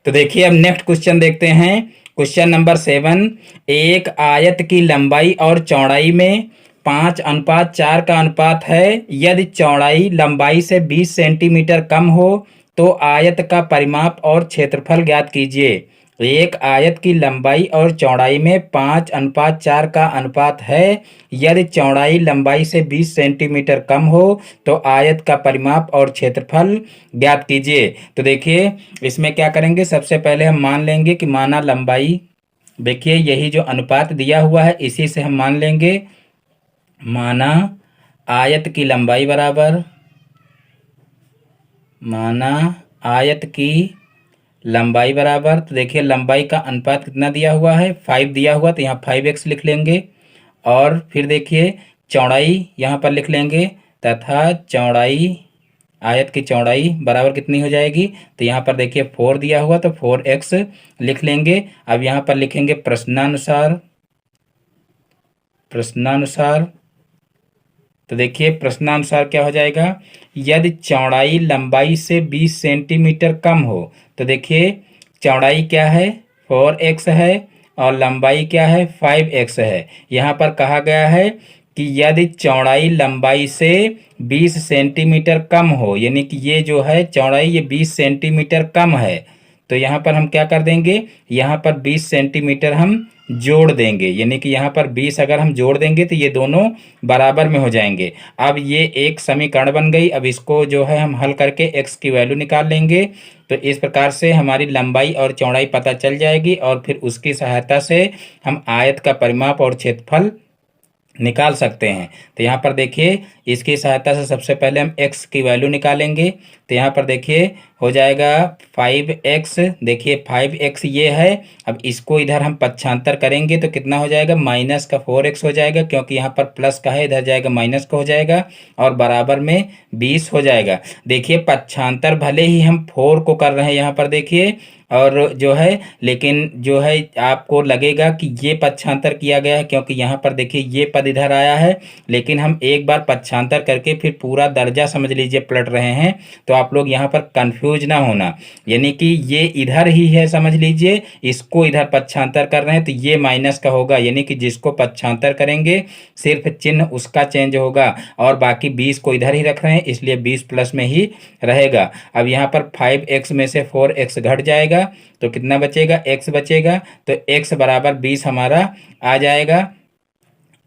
तो देखिए अब नेक्स्ट क्वेश्चन देखते हैं। क्वेश्चन नंबर 7, एक आयत की लंबाई और चौड़ाई में 5:4 का अनुपात है। यदि चौड़ाई लंबाई से 20 सेंटीमीटर कम हो तो आयत का परिमाप और क्षेत्रफल ज्ञात कीजिए। एक आयत की लंबाई और चौड़ाई में 5:4 का अनुपात है। यदि चौड़ाई लंबाई से 20 सेंटीमीटर कम हो तो आयत का परिमाप और क्षेत्रफल ज्ञात कीजिए। तो देखिए इसमें क्या करेंगे, सबसे पहले हम मान लेंगे कि माना लंबाई, देखिए यही जो अनुपात दिया हुआ है इसी से हम मान लेंगे, माना आयत की लंबाई बराबर, माना आयत की लंबाई बराबर। तो देखिए लंबाई का अनुपात कितना दिया हुआ है, 5 दिया हुआ, तो यहाँ 5x लिख लेंगे। और फिर देखिए चौड़ाई यहाँ पर लिख लेंगे, तथा चौड़ाई, आयत की चौड़ाई बराबर कितनी हो जाएगी, तो यहाँ पर देखिए 4 दिया हुआ तो 4x लिख लेंगे। अब यहाँ पर लिखेंगे प्रश्नानुसार, प्रश्नानुसार। तो देखिए प्रश्नानुसार क्या हो जाएगा, यदि चौड़ाई लंबाई से 20 सेंटीमीटर कम हो, तो देखिए चौड़ाई क्या है 4x है और लंबाई क्या है 5x है। यहाँ पर कहा गया है कि यदि चौड़ाई लंबाई से 20 सेंटीमीटर कम हो, यानी कि ये जो है चौड़ाई ये 20 सेंटीमीटर कम है, तो यहाँ पर हम क्या कर देंगे, यहाँ पर 20 सेंटीमीटर हम जोड़ देंगे, यानी कि यहाँ पर 20 अगर हम जोड़ देंगे तो ये दोनों बराबर में हो जाएंगे। अब ये एक समीकरण बन गई। अब इसको जो है हम हल करके x की वैल्यू निकाल लेंगे। तो इस प्रकार से हमारी लंबाई और चौड़ाई पता चल जाएगी और फिर उसकी सहायता से हम आयत का परिमाप और क्षेत्रफल निकाल सकते हैं। तो यहाँ पर देखिए इसकी सहायता से सबसे पहले हम x की वैल्यू निकालेंगे। तो यहाँ पर देखिए हो जाएगा 5x, देखिए 5x ये है। अब इसको इधर हम पक्षांतर करेंगे तो कितना हो जाएगा, माइनस का 4x हो जाएगा, क्योंकि यहाँ पर प्लस का है, इधर जाएगा माइनस का हो जाएगा और बराबर में 20 हो जाएगा। देखिए पक्षांतर भले ही हम 4 को कर रहे हैं यहाँ पर देखिए, और जो है लेकिन जो है आपको लगेगा कि ये पक्षांतर किया गया है, क्योंकि यहाँ पर देखिए ये पद इधर आया है, लेकिन हम एक बार पक्षांतर करके फिर पूरा दर्जा समझ लीजिए पलट रहे हैं, तो आप लोग यहाँ पर कंफ्यूज ना होना। यानी कि ये इधर ही है समझ लीजिए, इसको इधर पक्षांतर कर रहे हैं तो ये माइनस का होगा, यानी कि जिसको पक्षांतर करेंगे सिर्फ चिन्ह उसका चेंज होगा और बाकी 20 को इधर ही रख रहे हैं, इसलिए 20 प्लस में ही रहेगा। अब यहाँ पर 5x में से 4x घट जाएगा तो कितना बचेगा, x बचेगा। तो x बराबर 20 हमारा आ जाएगा।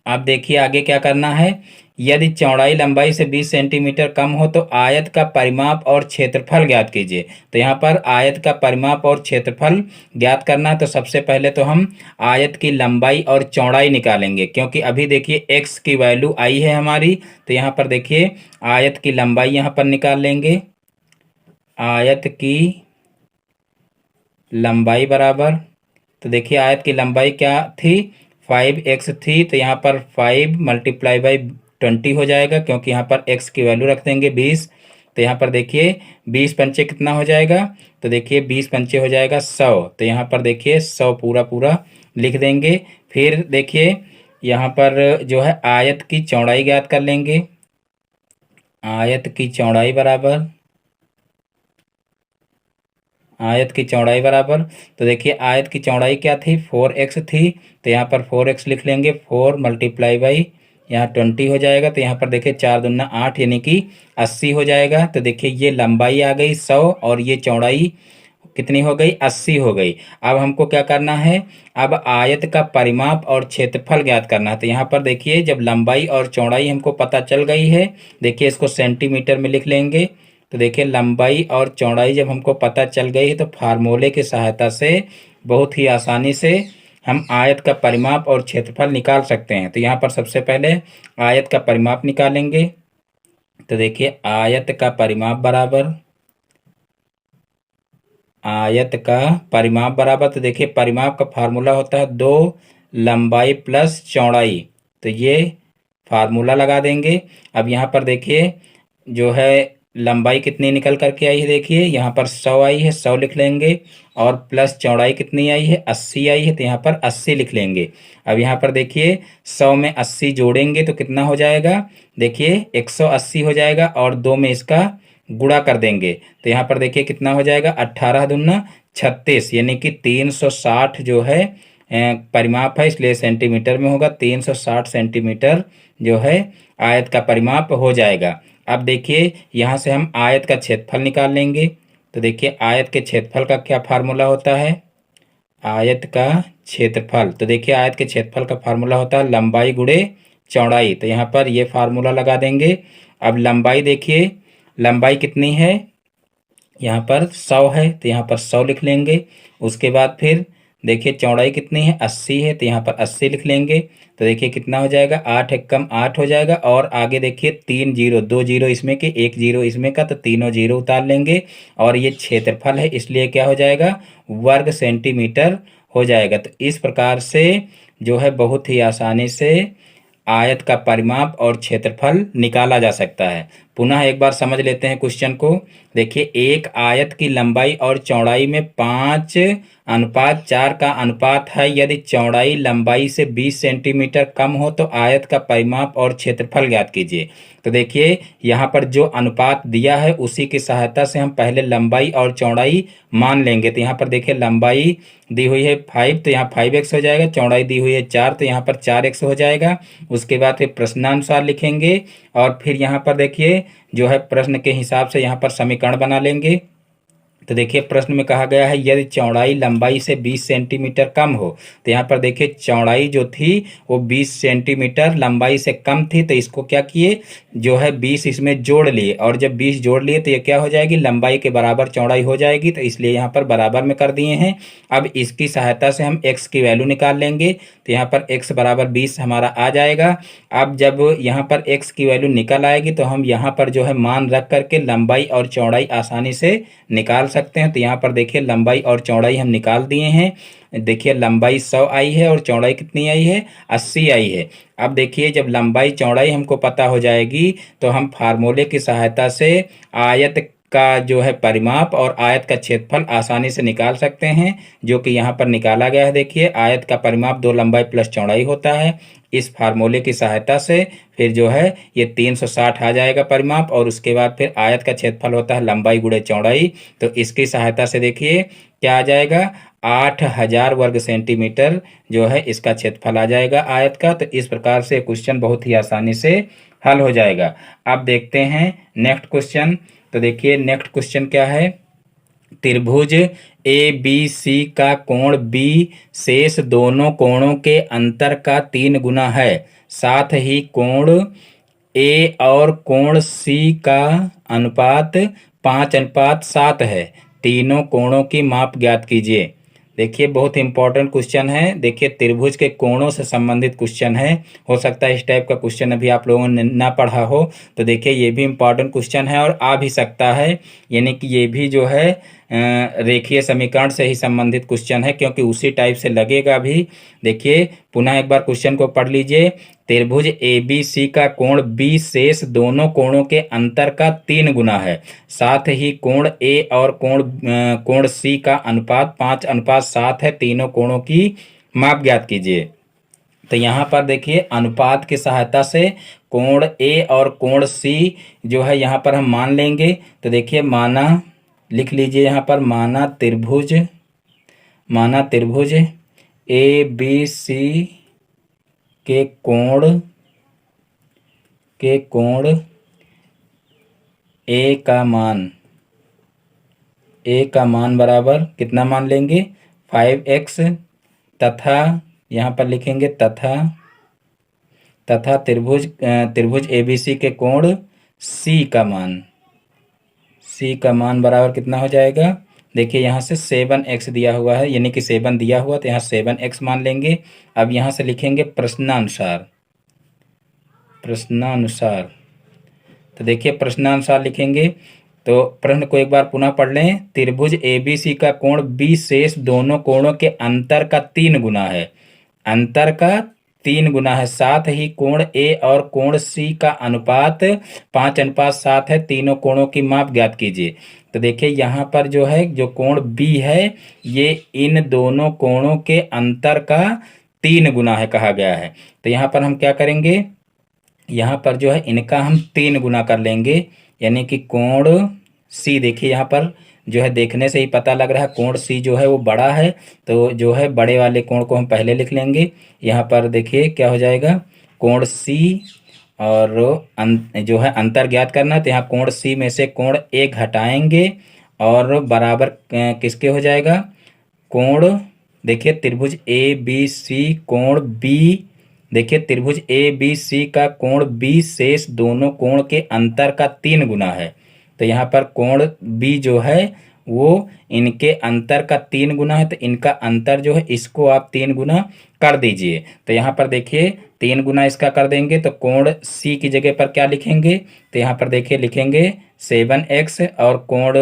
अब देखिए आगे क्या करना है, यदि चौड़ाई लंबाई से 20 सेंटीमीटर कम हो तो आयत का परिमाप और क्षेत्रफल ज्ञात कीजिए। तो यहाँ पर आयत का परिमाप और क्षेत्रफल ज्ञात करना है, तो सबसे पहले तो हम आयत की लंबाई और चौड़ाई निकालेंगे, क्योंकि अभी देखिए x की वैल्यू आई है हमारी। तो यहाँ पर देखिए आयत की लंबाई यहाँ पर निकाल लेंगे, आयत की लंबाई बराबर, तो देखिए आयत की लंबाई क्या थी 5x थी, तो यहाँ पर 5 मल्टीप्लाई बाई 20 हो जाएगा, क्योंकि यहाँ पर x की वैल्यू रख देंगे 20। तो यहाँ पर देखिए 20 पंचे कितना हो जाएगा, तो देखिए 20 पंचे हो जाएगा 100। तो यहाँ पर देखिए 100 पूरा पूरा लिख देंगे। फिर देखिए यहाँ पर जो है आयत की चौड़ाई ज्ञात कर लेंगे, आयत की चौड़ाई बराबर, आयत की चौड़ाई बराबर, तो देखिए आयत की चौड़ाई क्या थी 4x थी, तो यहाँ पर 4x लिख लेंगे, 4 मल्टीप्लाई बाई यहाँ 20 हो जाएगा। तो यहाँ पर देखिए 4 दूना 8 यानी कि 80 हो जाएगा। तो देखिए ये लंबाई आ गई 100 और ये चौड़ाई कितनी हो गई 80 हो गई। अब हमको क्या करना है, अब आयत का परिमाप और क्षेत्रफल ज्ञात करना है। तो यहाँ पर देखिए जब लंबाई और चौड़ाई हमको पता चल गई है, देखिए इसको सेंटीमीटर में लिख लेंगे तो देखिए लंबाई और चौड़ाई जब हमको पता चल गई है तो फार्मूले की सहायता से बहुत ही आसानी से हम आयत का परिमाप और क्षेत्रफल निकाल सकते हैं। तो यहाँ पर सबसे पहले आयत का परिमाप निकालेंगे। तो देखिए आयत का परिमाप बराबर तो देखिए परिमाप का फार्मूला होता है 2 लंबाई प्लस चौड़ाई। तो ये फार्मूला लगा देंगे। अब यहाँ पर देखिए जो है लंबाई कितनी निकल करके आई है, देखिए यहाँ पर 100 आई है, 100 लिख लेंगे। और प्लस चौड़ाई कितनी आई है, 80 आई है, तो यहाँ पर 80 लिख लेंगे। अब यहाँ पर देखिए 100 में 80 जोड़ेंगे तो कितना हो जाएगा, देखिए 180 हो जाएगा और 2 में इसका गुणा कर देंगे तो यहाँ पर देखिए कितना हो जाएगा, 18 दूना 36, यानी कि 360 जो है परिमाप है, इसलिए सेंटीमीटर में होगा। 360 सेंटीमीटर जो है आयत का परिमाप हो जाएगा। अब देखिए यहाँ से हम आयत का क्षेत्रफल निकाल लेंगे। तो देखिए आयत के क्षेत्रफल का क्या फार्मूला होता है, आयत का क्षेत्रफल। तो देखिए आयत के क्षेत्रफल का फार्मूला होता है लंबाई गुणे चौड़ाई। तो यहाँ पर ये फार्मूला लगा देंगे। अब लंबाई देखिए, लंबाई कितनी है, यहाँ पर 100 है, तो यहाँ पर 100 लिख लेंगे। उसके बाद फिर देखिए चौड़ाई कितनी है, 80 है, तो यहाँ पर 80 लिख लेंगे। तो देखिए कितना हो जाएगा, 8 एकम 8 हो जाएगा। और आगे देखिए 3 जीरो, 2 जीरो इसमें के 1 जीरो इसमें का, तो तीनों जीरो उतार लेंगे। और ये क्षेत्रफल है इसलिए क्या हो जाएगा, वर्ग सेंटीमीटर हो जाएगा। तो इस प्रकार से जो है बहुत ही आसानी से आयत का परिमाप और क्षेत्रफल निकाला जा सकता है। पुनः एक बार समझ लेते हैं क्वेश्चन को। देखिए एक आयत की लंबाई और चौड़ाई में 5:4 का अनुपात है। यदि चौड़ाई लंबाई से 20 सेंटीमीटर कम हो तो आयत का परिमाप और क्षेत्रफल ज्ञात कीजिए। तो देखिए यहाँ पर जो अनुपात दिया है उसी की सहायता से हम पहले लंबाई और चौड़ाई मान लेंगे। तो यहाँ पर देखिए लंबाई दी हुई है 5, तो यहाँ 5x हो जाएगा। चौड़ाई दी हुई है 4, तो यहाँ पर 4x हो जाएगा। उसके बाद फिर प्रश्नानुसार लिखेंगे और फिर यहाँ पर देखिए जो है प्रश्न के हिसाब से यहाँ पर समीकरण बना लेंगे। तो देखिए प्रश्न में कहा गया है यदि चौड़ाई लंबाई से 20 सेंटीमीटर कम हो। तो यहाँ पर देखिए चौड़ाई जो थी वो 20 सेंटीमीटर लंबाई से कम थी, तो इसको क्या किए, जो है 20 इसमें जोड़ लिए। और जब 20 जोड़ लिए तो ये क्या हो जाएगी, लंबाई के बराबर चौड़ाई हो जाएगी। तो इसलिए यहाँ पर बराबर में कर दिए हैं। अब इसकी सहायता से हम x की वैल्यू निकाल लेंगे। तो यहाँ पर x बराबर 20 हमारा आ जाएगा। अब जब यहाँ पर x की वैल्यू निकल आएगी तो हम यहाँ पर जो है मान रख करके लंबाई और चौड़ाई आसानी से निकाल सकते हैं। तो यहाँ पर देखिए लंबाई और चौड़ाई हम निकाल दिए हैं। देखिए लंबाई 100 आई है और चौड़ाई कितनी आई है, 80 आई है। अब देखिए जब लंबाई चौड़ाई हमको पता हो जाएगी तो हम फार्मूले की सहायता से आयत का जो है परिमाप और आयत का क्षेत्रफल आसानी से निकाल सकते हैं, जो कि यहाँ पर निकाला गया है। देखिए आयत का परिमाप 2 लंबाई प्लस चौड़ाई होता है। इस फार्मूले की सहायता से फिर जो है ये 360 आ जाएगा परिमाप, और उसके बाद फिर आयत का क्षेत्रफल होता है लंबाई गुणे चौड़ाई। तो इसकी सहायता से देखिए क्या आ जाएगा, 8000 वर्ग सेंटीमीटर जो है इसका क्षेत्रफल आ जाएगा आयत का। तो इस प्रकार से क्वेश्चन बहुत ही आसानी से हल हो जाएगा। अब देखते हैं नेक्स्ट क्वेश्चन। तो देखिए नेक्स्ट क्वेश्चन क्या है, त्रिभुज ABC का कोण B शेष दोनों कोणों के अंतर का 3 गुना है। साथ ही कोण A और कोण C का अनुपात 5:7 है। तीनों कोणों की माप ज्ञात कीजिए। देखिए बहुत इंपॉर्टेंट क्वेश्चन है। देखिए त्रिभुज के कोणों से संबंधित क्वेश्चन है। हो सकता है इस टाइप का क्वेश्चन अभी आप लोगों ने ना पढ़ा हो, तो देखिए ये भी इंपॉर्टेंट क्वेश्चन है और आ भी सकता है। यानी कि ये भी जो है रेखीय समीकरण से ही संबंधित क्वेश्चन है, क्योंकि उसी टाइप से लगेगा भी। देखिए पुनः एक बार क्वेश्चन को पढ़ लीजिए। त्रिभुज ABC का कोण B शेष दोनों कोणों के अंतर का 3 गुना है। साथ ही कोण A और कोण C का अनुपात 5:7 है। तीनों कोणों की माप ज्ञात कीजिए। तो यहाँ पर देखिए अनुपात की सहायता से कोण A और कोण C जो है यहाँ पर हम मान लेंगे। तो देखिए माना, लिख लीजिए यहाँ पर, माना त्रिभुज ABC के कोण A का मान बराबर कितना मान लेंगे, 5x, तथा यहाँ पर लिखेंगे तथा त्रिभुज ABC के कोण C सी का मान बराबर कितना हो जाएगा, देखिए यहाँ से 7x दिया हुआ है, यानी कि 7 दिया हुआ, तो यहाँ 7x मान लेंगे। अब यहाँ से लिखेंगे प्रश्नानुसार, प्रश्नानुसार। तो देखिए प्रश्नानुसार लिखेंगे तो प्रश्न को एक बार पुनः पढ़ लें। त्रिभुज एबीसी का कोण बी शेष दोनों कोणों के अंतर का 3 गुना है, अंतर का 3 गुना है। साथ ही कोण ए और कोण सी का अनुपात 5:7 है। तीनों कोणों की माप ज्ञात कीजिए। तो देखिए यहाँ पर जो है, जो कोण बी है ये इन दोनों कोणों के अंतर का 3 गुना है कहा गया है। तो यहाँ पर हम क्या करेंगे, यहाँ पर जो है इनका हम 3 गुना कर लेंगे, यानी कि कोण सी, देखिए यहाँ पर जो है देखने से ही पता लग रहा है कोण सी जो है वो बड़ा है, तो जो है बड़े वाले कोण को हम पहले लिख लेंगे। यहाँ पर देखिए क्या हो जाएगा, कोण सी और जो है अंतर ज्ञात करना है, तो यहाँ कोण सी में से कोण ए घटाएंगे और बराबर किसके हो जाएगा, कोण, देखिए त्रिभुज ए बी सी कोण बी, देखिए त्रिभुज ए बी सी का कोण बी शेष दोनों कोण के अंतर का 3 गुना है। तो यहाँ पर कोण बी जो है वो इनके अंतर का 3 गुना है, तो इनका अंतर जो है इसको आप 3 गुना कर दीजिए। तो यहाँ पर देखिए 3 गुना इसका कर देंगे तो कोण सी की जगह पर क्या लिखेंगे, तो यहाँ पर देखिए लिखेंगे 7x, और कोण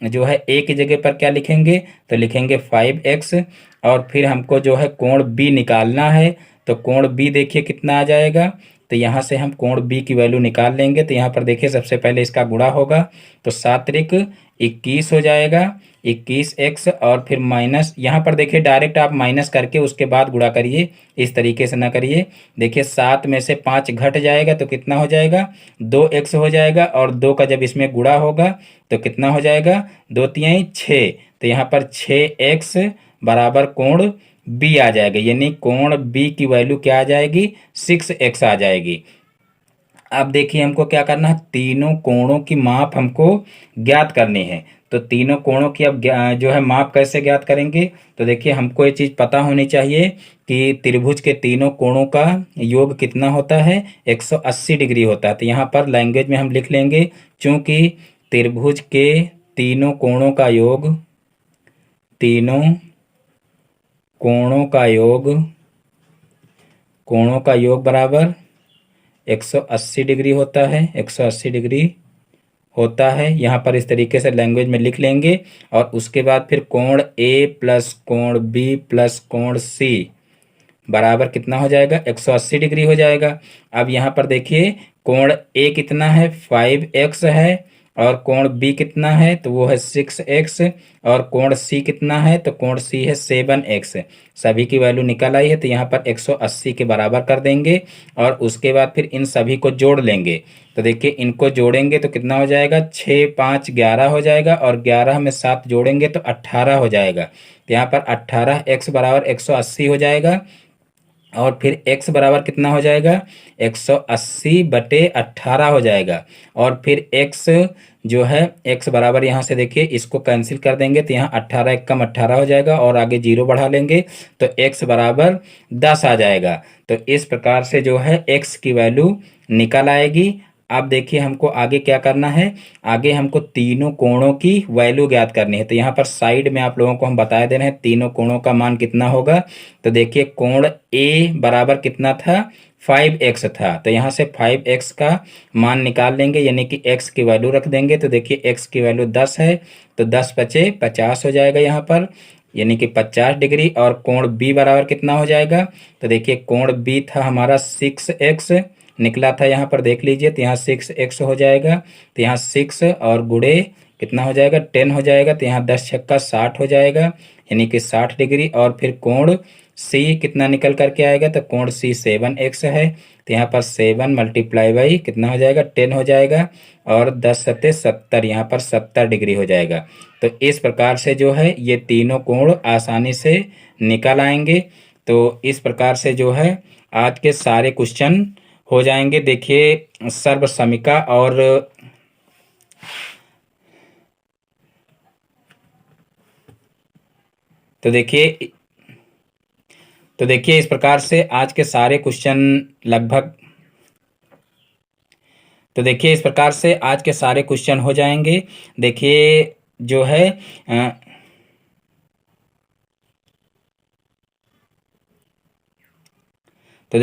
जो है ए की जगह पर क्या लिखेंगे, तो लिखेंगे 5x। और फिर हमको जो है कोण बी निकालना है, तो कोण बी देखिए कितना आ जाएगा, तो यहाँ से हम कोण बी की वैल्यू निकाल लेंगे। तो यहाँ पर देखिए सबसे पहले इसका गुणा होगा, तो 7×21 हो जाएगा, 21x, और फिर माइनस, यहाँ पर देखिए डायरेक्ट आप माइनस करके उसके बाद गुणा करिए, इस तरीके से ना करिए। देखिए 7 में से 5 घट जाएगा तो कितना हो जाएगा, 2x हो जाएगा, और 2 का जब इसमें गुणा होगा तो कितना हो जाएगा, 2×3 6, तो यहाँ पर 6x बराबर कोण बी आ जाएगा, यानी कोण बी की वैल्यू क्या आ जाएगी, 6x आ जाएगी। अब देखिए हमको क्या करना है, तीनों कोणों की माप हमको ज्ञात करनी है। तो तीनों कोणों की अब जो है माप कैसे ज्ञात करेंगे, तो देखिए हमको ये चीज़ पता होनी चाहिए कि त्रिभुज के तीनों कोणों का योग कितना होता है, 180 डिग्री होता है। तो यहाँ पर लैंग्वेज में हम लिख लेंगे, चूंकि त्रिभुज के तीनों कोणों का योग, तीनों कोणों का योग, कोणों का योग बराबर 180 डिग्री होता है, 180 डिग्री होता है। यहाँ पर इस तरीके से लैंग्वेज में लिख लेंगे, और उसके बाद फिर कोण ए प्लस कोण बी प्लस कोण सी बराबर कितना हो जाएगा, 180 डिग्री हो जाएगा। अब यहाँ पर देखिए कोण ए कितना है, 5x है, और कोण बी कितना है, तो वो है 6x, और कोण सी कितना है, तो कोण सी है 7x। सभी की वैल्यू निकल आई है, तो यहाँ पर 180 के बराबर कर देंगे, और उसके बाद फिर इन सभी को जोड़ लेंगे। तो देखिए इनको जोड़ेंगे तो कितना हो जाएगा, 6 5 11 हो जाएगा, और 11 में 7 जोड़ेंगे तो 18 हो जाएगा। तो यहाँ पर 18x बराबर 180 हो जाएगा, और फिर x बराबर कितना हो जाएगा, 180/18 हो जाएगा। और फिर x जो है, x बराबर यहाँ से देखिए इसको कैंसिल कर देंगे, तो यहाँ 18 एक कम 18 हो जाएगा, और आगे 0 बढ़ा लेंगे तो x बराबर 10 आ जाएगा। तो इस प्रकार से जो है x की वैल्यू निकल आएगी। अब देखिए हमको आगे क्या करना है, आगे हमको तीनों कोणों की वैल्यू ज्ञात करनी है। तो यहाँ पर साइड में आप लोगों को हम बता दे रहे हैं तीनों कोणों का मान कितना होगा। तो देखिए कोण ए बराबर कितना था, 5x था, तो यहाँ से 5x का मान निकाल लेंगे, यानी कि x की वैल्यू रख देंगे। तो देखिए x की वैल्यू 10 है, तो 10 × 5 = 50 हो जाएगा यहाँ पर, यानी कि 50 डिग्री। और कोण b बराबर कितना हो जाएगा, तो देखिए कोण b था हमारा 6x निकला था, यहाँ पर देख लीजिए, तो यहाँ 6x हो जाएगा, तो यहाँ 6 और गुणे कितना हो जाएगा, 10 हो जाएगा, तो यहाँ 10 × 6 = 60 हो जाएगा, यानी कि 60 डिग्री। और फिर कोण C कितना निकल करके आएगा, तो कोण C 7x है, तो यहाँ पर 7 × कितना हो जाएगा, 10 हो जाएगा, और 10 × 7 = 70, यहाँ पर 70 डिग्री हो जाएगा। तो इस प्रकार से जो है ये तीनों कोण आसानी से निकल आएंगे। तो इस प्रकार से जो है आज के सारे क्वेश्चन हो जाएंगे। देखिए सर्वसमिका और तो देखिए इस प्रकार से आज के सारे क्वेश्चन लगभग तो देखिए इस प्रकार से आज के सारे क्वेश्चन हो जाएंगे। देखिए जो है तो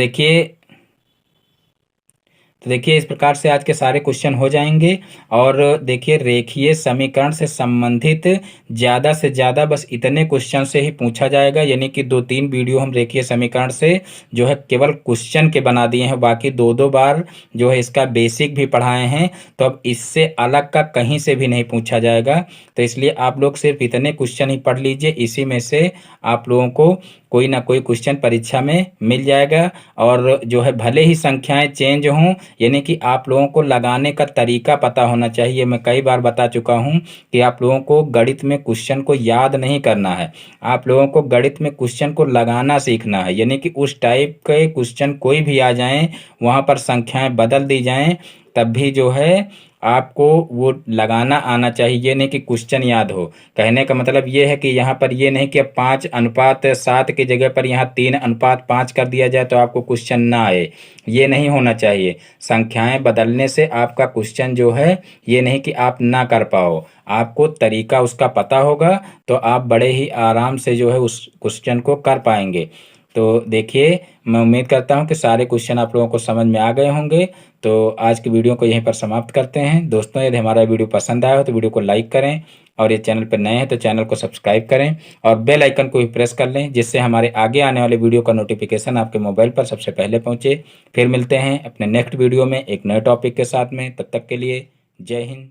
देखिए इस प्रकार से आज के सारे क्वेश्चन हो जाएंगे। और देखिए रेखीय समीकरण से संबंधित ज़्यादा से ज़्यादा बस इतने क्वेश्चन से ही पूछा जाएगा, यानी कि 2-3 वीडियो हम रेखीय समीकरण से जो है केवल क्वेश्चन के बना दिए हैं, बाकी 2-2 बार जो है इसका बेसिक भी पढ़ाए हैं। तो अब इससे अलग का कहीं से भी नहीं पूछा जाएगा। तो इसलिए आप लोग सिर्फ इतने क्वेश्चन ही पढ़ लीजिए, इसी में से आप लोगों को कोई ना कोई क्वेश्चन परीक्षा में मिल जाएगा। और जो है भले ही संख्याएं चेंज हों, यानी कि आप लोगों को लगाने का तरीका पता होना चाहिए। मैं कई बार बता चुका हूं कि आप लोगों को गणित में क्वेश्चन को याद नहीं करना है, आप लोगों को गणित में क्वेश्चन को लगाना सीखना है। यानी कि उस टाइप के क्वेश्चन कोई भी आ जाएं, वहां पर संख्याएं बदल दी जाएं, तब भी जो है आपको वो लगाना आना चाहिए। ये नहीं कि क्वेश्चन याद हो। कहने का मतलब ये है कि यहाँ पर ये नहीं कि अब 5:7 की जगह पर यहाँ 3:5 कर दिया जाए तो आपको क्वेश्चन ना आए, ये नहीं होना चाहिए। संख्याएं बदलने से आपका क्वेश्चन जो है ये नहीं कि आप ना कर पाओ, आपको तरीका उसका पता होगा तो आप बड़े ही आराम से जो है उस क्वेश्चन को कर पाएंगे। तो देखिए मैं उम्मीद करता हूँ कि सारे क्वेश्चन आप लोगों को समझ में आ गए होंगे। तो आज की वीडियो को यहीं पर समाप्त करते हैं। दोस्तों यदि हमारा वीडियो पसंद आया हो तो वीडियो को लाइक करें, और ये चैनल पर नए हैं तो चैनल को सब्सक्राइब करें और बेल आइकन को भी प्रेस कर लें, जिससे हमारे आगे आने वाले वीडियो का नोटिफिकेशन आपके मोबाइल पर सबसे पहले पहुंचे। फिर मिलते हैं अपने नेक्स्ट वीडियो में एक नए टॉपिक के साथ में। तब तक के लिए जय हिंद,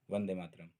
वंदे मातरम।